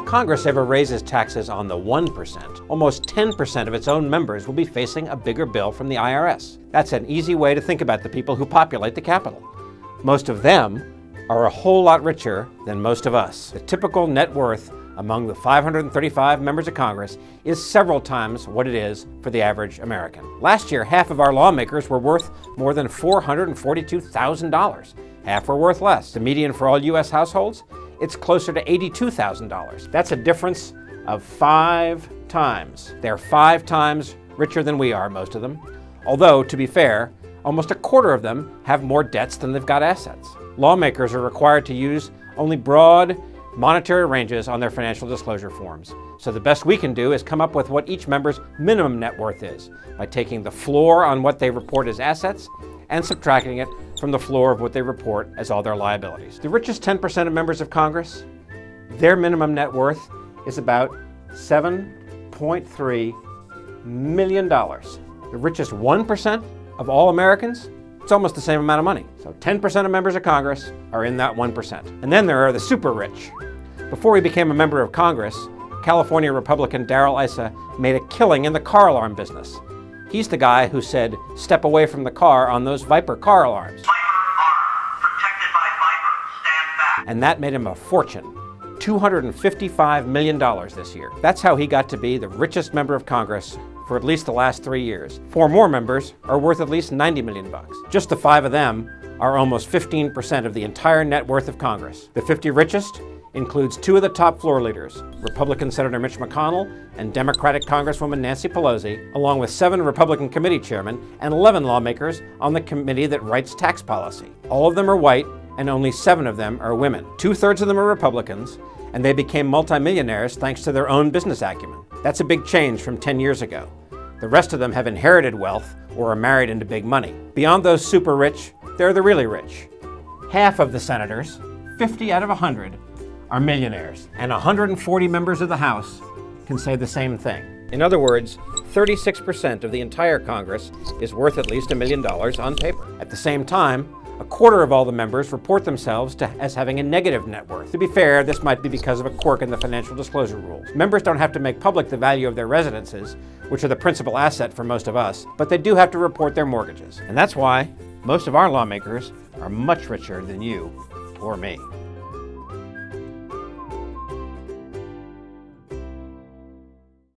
Congress ever raises taxes on the 1%, almost 10% of its own members will be facing a bigger bill from the IRS. That's an easy way to think about the people who populate the Capitol. Most of them are a whole lot richer than most of us. The typical net worth among the 535 members of Congress is several times what it is for the average American. Last year, half of our lawmakers were worth more than $442,000. Half were worth less. The median for all U.S. households, it's closer to $82,000. That's a difference of 5 times. They're 5 times richer than we are, most of them. Although, to be fair, almost a quarter of them have more debts than they've got assets. Lawmakers are required to use only broad monetary ranges on their financial disclosure forms. So the best we can do is come up with what each member's minimum net worth is by taking the floor on what they report as assets and subtracting it from the floor of what they report as all their liabilities. The richest 10% of members of Congress, their minimum net worth is about $7.3 million. The richest 1% of all Americans, it's almost the same amount of money. So 10% of members of Congress are in that 1%. And then there are the super rich. Before he became a member of Congress, California Republican Darrell Issa made a killing in the car alarm business. He's the guy who said, "Step away from the car" on those Viper car alarms. Viper arm, protected by Viper, stand back. And that made him a fortune. $255 million this year. That's how he got to be the richest member of Congress for at least the last 3 years. 4 more members are worth at least $90 million. Just the 5 of them are almost 15% of the entire net worth of Congress. The 50 richest includes 2 of the top floor leaders, Republican Senator Mitch McConnell and Democratic Congresswoman Nancy Pelosi, along with 7 Republican committee chairmen and 11 lawmakers on the committee that writes tax policy. All of them are white, and only 7 of them are women. 2/3 of them are Republicans, and they became multimillionaires thanks to their own business acumen. That's a big change from 10 years ago. The rest of them have inherited wealth or are married into big money. Beyond those super rich, there are the really rich. Half of the senators, 50 out of 100, are millionaires, and 140 members of the House can say the same thing. In other words, 36% of the entire Congress is worth at least $1 million on paper. At the same time, a quarter of all the members report themselves as having a negative net worth. To be fair, this might be because of a quirk in the financial disclosure rules. Members don't have to make public the value of their residences, which are the principal asset for most of us, but they do have to report their mortgages. And that's why most of our lawmakers are much richer than you or me.